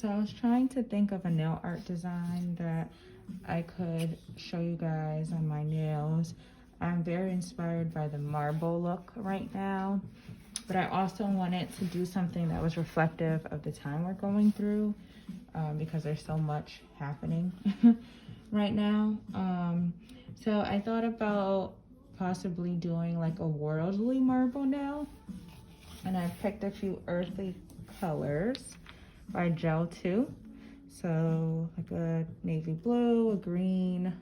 So I was trying to think of a nail art design that I could show you guys on my nails. I'm very inspired by the marble look right now, but I also wanted to do something that was reflective of the time we're going through, because there's so much happening right now. So I thought about possibly doing like a worldly marble nail, and I picked a few earthly colors by Gel 2. So like a navy blue, a green,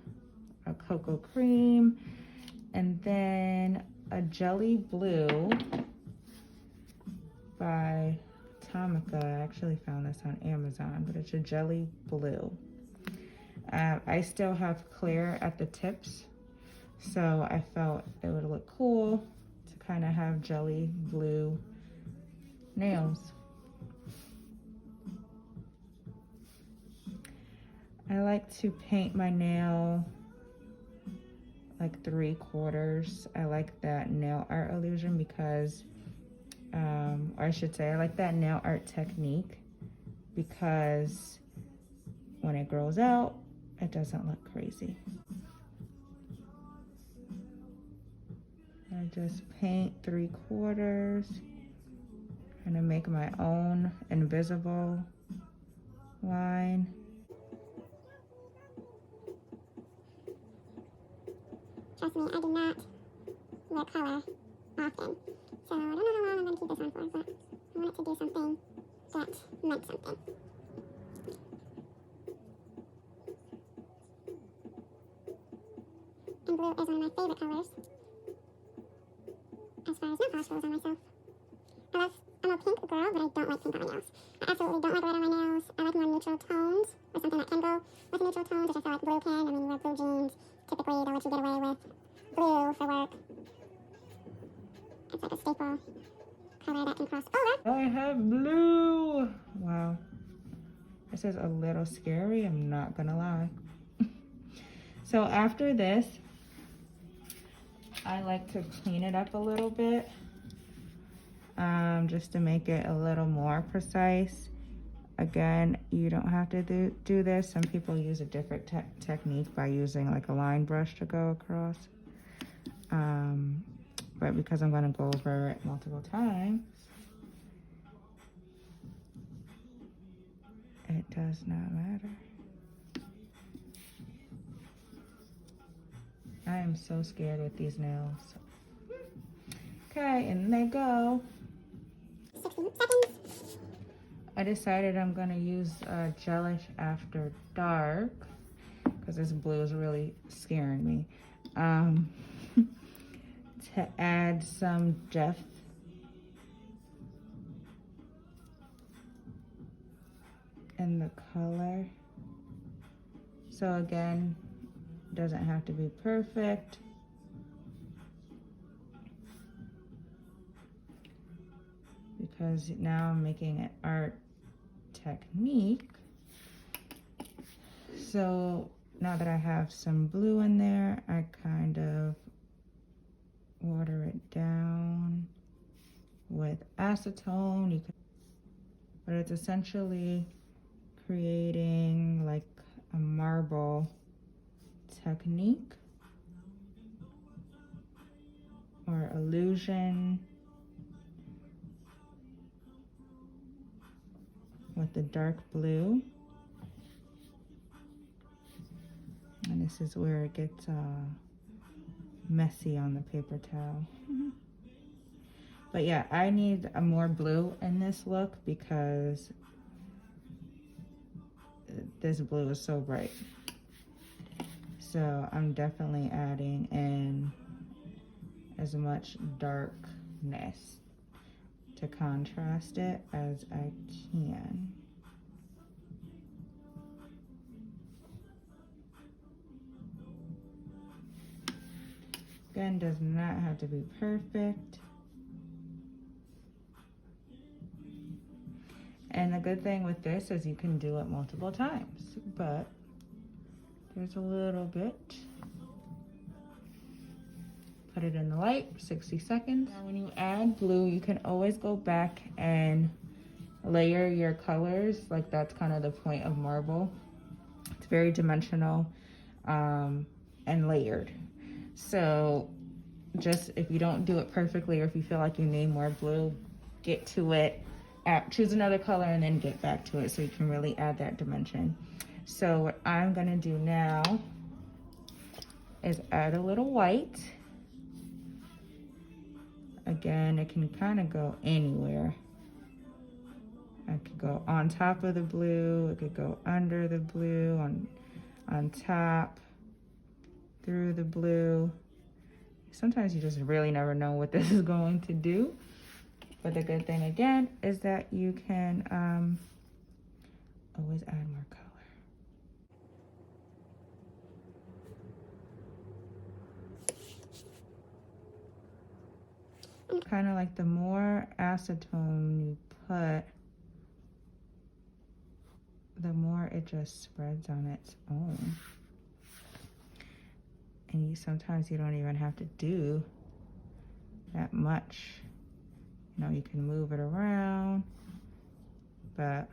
a cocoa cream, and then a jelly blue by Tomica. I actually found this on Amazon, but it's a jelly blue. I still have clear at the tips, so I felt it would look cool to kind of have jelly blue nails. I like to paint my nail like 3/4. I like that nail art illusion because, or I should say, I like that nail art technique because when it grows out, it doesn't look crazy. I just paint 3/4, trying to make my own invisible line. Trust me, I do not wear color often, so I don't know how long I'm going to keep this on for, but I want it to do something that meant something. And blue is one of my favorite colors, as far as nail polish goes on myself. I'm a pink girl, but I don't like pink on my nails. I absolutely don't like red on my nails. I like more neutral tones, or something that can go with neutral tones, which I feel like blue can. I mean, you wear blue jeans, typically they'll let you get away with blue for work. It's like a staple color that can cross over. I have blue. Wow. This is a little scary, I'm not gonna lie. So after this, I like to clean it up a little bit, just to make it a little more precise. Again, you don't have to do this. Some people use a different technique by using like a line brush to go across. But because I'm gonna go over it multiple times, it does not matter. I am so scared with these nails. Okay, and they go. 60 seconds. I decided I'm gonna use Gelish After Dark because this blue is really scaring me. To add some depth in the color. So again, doesn't have to be perfect. Because now I'm making an art technique. So now that I have some blue in there, I kind of water it down with acetone. But it's essentially creating like a marble technique or illusion with the dark blue. And this is where it gets messy on the paper towel. But yeah, I need a more blue in this look because this blue is so bright. So I'm definitely adding in as much darkness to contrast it as I can. Again, does not have to be perfect. And the good thing with this is you can do it multiple times, but there's a little bit. Put it in the light for 60 seconds. Now when you add blue, you can always go back and layer your colors. Like that's kind of the point of marble. It's very dimensional and layered. So just if you don't do it perfectly, or if you feel like you need more blue, get to it, choose another color and then get back to it so you can really add that dimension. So what I'm gonna do now is add a little white. Again, it can kind of go anywhere. I could go on top of the blue, it could go under the blue, on top, through the blue. Sometimes you just really never know what this is going to do. But the good thing again is that you can always add more color. Kind of like the more acetone you put, the more it just spreads on its own. And sometimes you don't even have to do that much. You know, you can move it around, but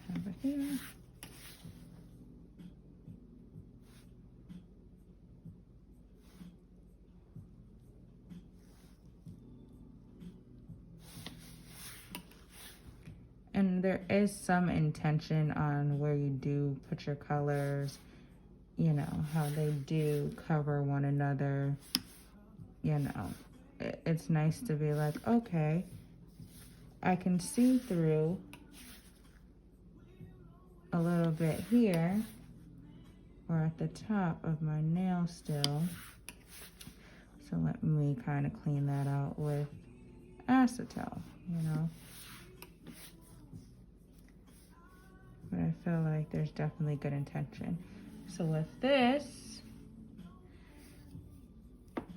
have it here. And there is some intention on where you do put your colors, you know, how they do cover one another. You know, it's nice to be like, okay, I can see through a little bit here or at the top of my nail still. So let me kind of clean that out with acetone, you know. But I feel like there's definitely good intention. So with this,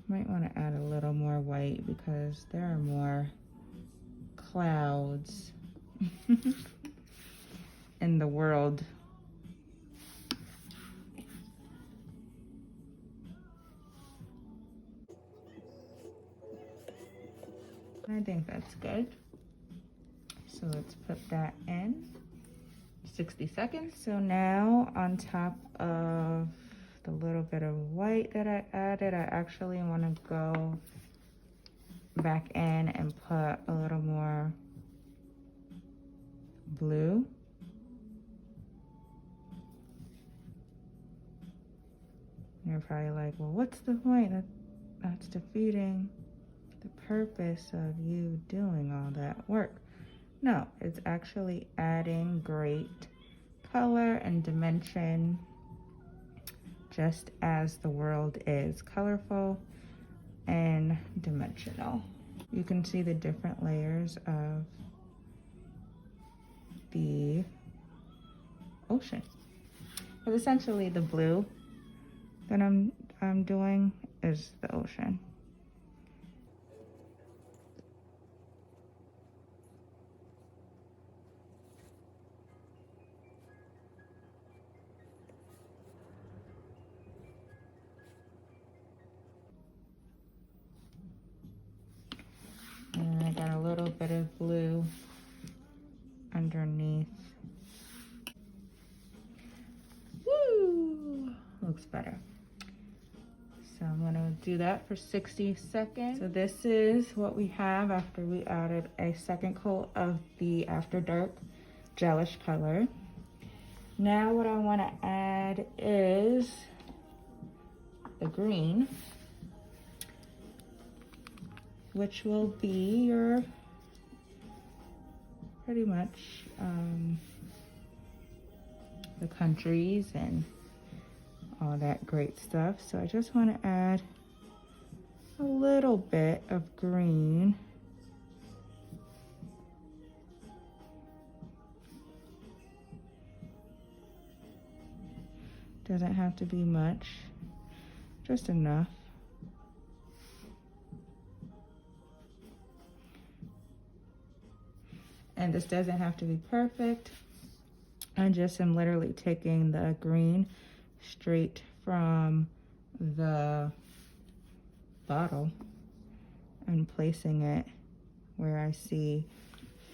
might want to add a little more white because there are more clouds in the world. I think that's good. So let's put that in. 60 seconds. So now on top of the little bit of white that I added, I actually want to go back in and put a little more blue. And you're probably like, well, what's the point? That's defeating the purpose of you doing all that work. No, it's actually adding great color and dimension, just as the world is colorful and dimensional. You can see the different layers of the ocean. But essentially the blue that I'm doing is the ocean. And I got a little bit of blue underneath. Woo! Looks better. So I'm gonna do that for 60 seconds. So this is what we have after we added a second coat of the After Dark gelish color. Now what I wanna add is the green, which will be your pretty much the countries and all that great stuff. So I just want to add a little bit of green. Doesn't have to be much, just enough. And this doesn't have to be perfect. I just am literally taking the green straight from the bottle and placing it where I see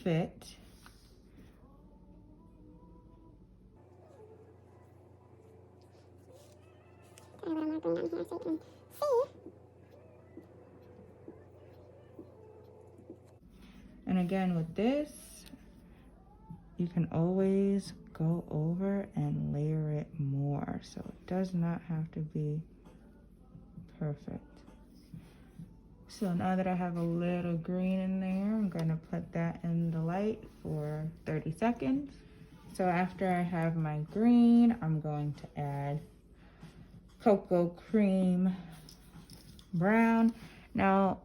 fit. A little more green on here so you can see. And again, with this, you can always go over and layer it more. So it does not have to be perfect. So now that I have a little green in there, I'm gonna put that in the light for 30 seconds. So after I have my green, I'm going to add cocoa cream brown. Now,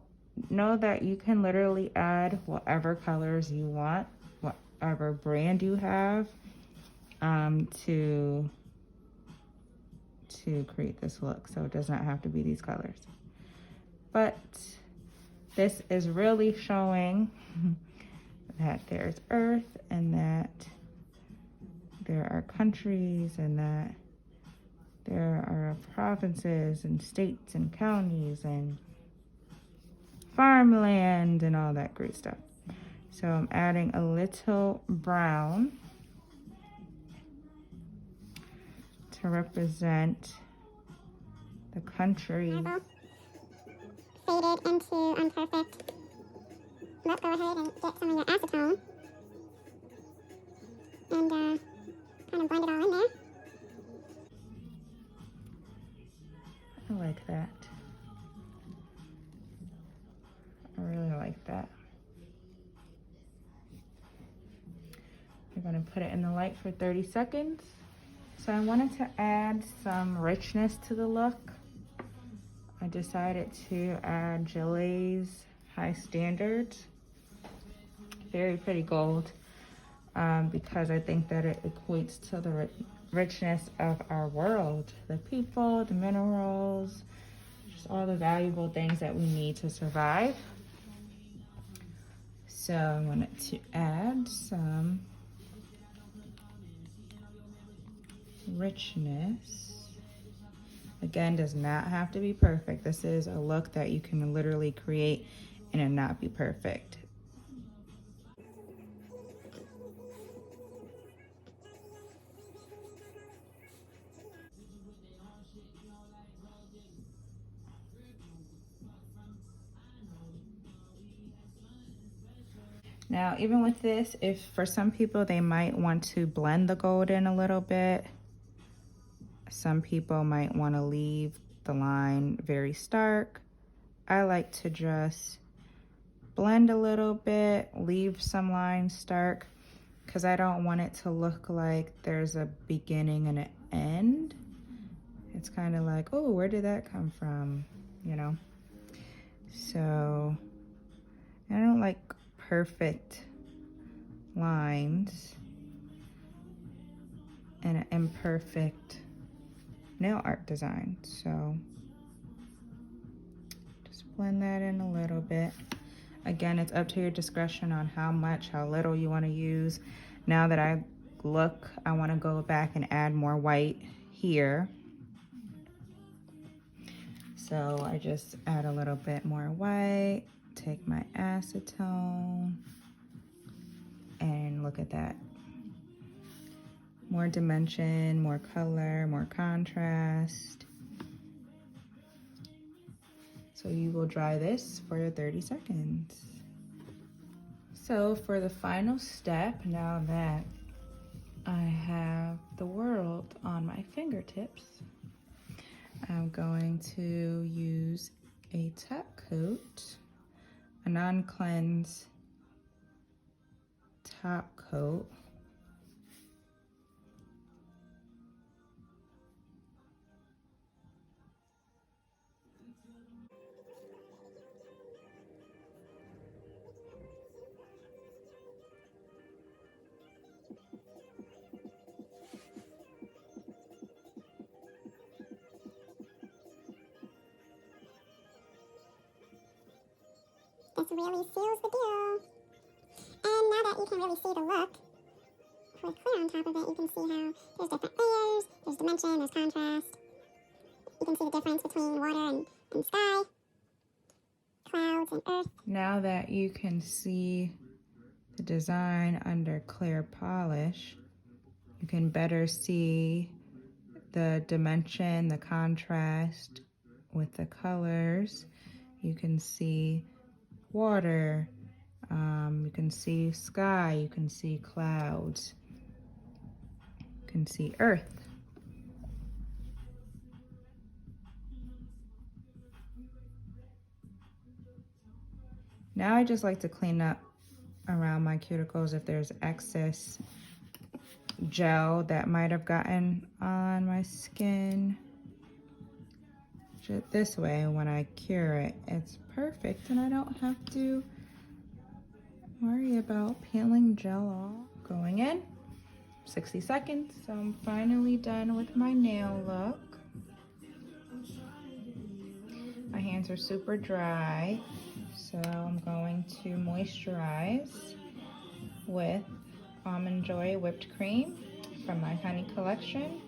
know that you can literally add whatever colors you want, whatever brand you have, to create this look. So it does not have to be these colors. But this is really showing that there's earth and that there are countries and that there are provinces and states and counties and farmland and all that great stuff. So I'm adding a little brown to represent the country. Marble faded into unperfect. Let's go ahead and get some of your acetone and kind of blend it all in there. I like that. I really like that. You're gonna put it in the light for 30 seconds. So I wanted to add some richness to the look. I decided to add Gillette's High Standards. Very pretty gold, because I think that it equates to the richness of our world. The people, the minerals, just all the valuable things that we need to survive. So I wanted to add some richness. Again, does not have to be perfect. This is a look that you can literally create and it not be perfect. Now, even with this, if for some people they might want to blend the gold in a little bit, some people might want to leave the line very stark. I like to just blend a little bit, leave some lines stark, because I don't want it to look like there's a beginning and an end. It's kind of like, oh, where did that come from? You know? So I don't like perfect lines and an imperfect nail art design. So just blend that in a little bit. Again, it's up to your discretion on how much, how little you want to use. Now that I want to go back and add more white here. So I just add a little bit more white, take my acetone, and look at that. More dimension, more color, more contrast. So you will dry this for 30 seconds. So for the final step, now that I have the world on my fingertips, I'm going to use a top coat, a non-cleanse top coat. This really seals the deal. And now that you can really see the look, with clear on top of it, you can see how there's different layers, there's dimension, there's contrast. You can see the difference between water and sky. clouds and earth. Now that you can see the design under clear polish, you can better see the dimension, the contrast with the colors. You can see water, you can see sky, you can see clouds, you can see earth. Now I just like to clean up around my cuticles if there's excess gel that might have gotten on my skin. Just this way, when I cure it, it's perfect and I don't have to worry about peeling gel off. Going in, 60 seconds. So I'm finally done with my nail look. My hands are super dry, so I'm going to moisturize with Almond Joy whipped cream from my Honey collection.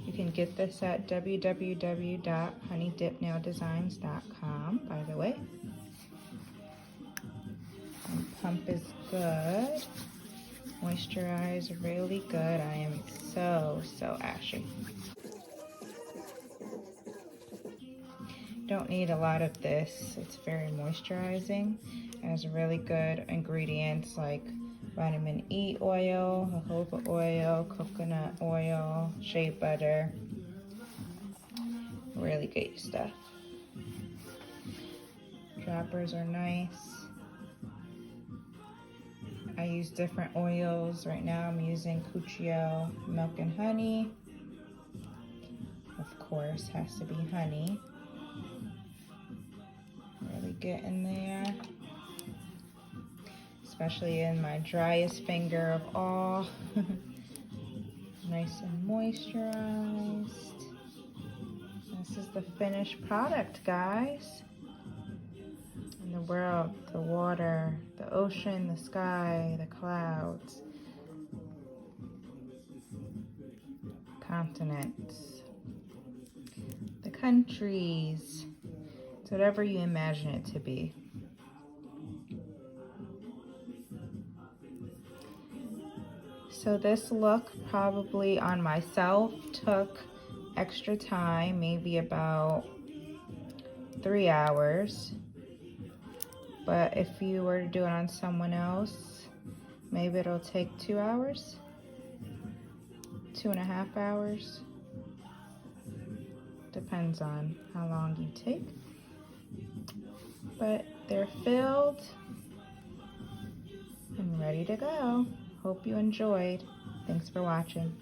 You can get this at www.honeydipnaildesigns.com, by the way. And pump is good. Moisturize really good. I am so ashy. Don't need a lot of this. It's very moisturizing. It has really good ingredients like vitamin E oil, jojoba oil, coconut oil, shea butter. Really good stuff. Droppers are nice. I use different oils. Right now I'm using Cuccio Milk and Honey. Of course, has to be honey. Really get in there. Especially in my driest finger of all. Nice and moisturized. This is the finished product, guys. In the world, the water, the ocean, the sky, the clouds, continents, the countries. It's whatever you imagine it to be. So this look probably on myself took extra time, maybe about 3 hours. But if you were to do it on someone else, maybe it'll take 2 hours, 2.5 hours. Depends on how long you take. But they're filled and ready to go. Hope you enjoyed. Thanks for watching.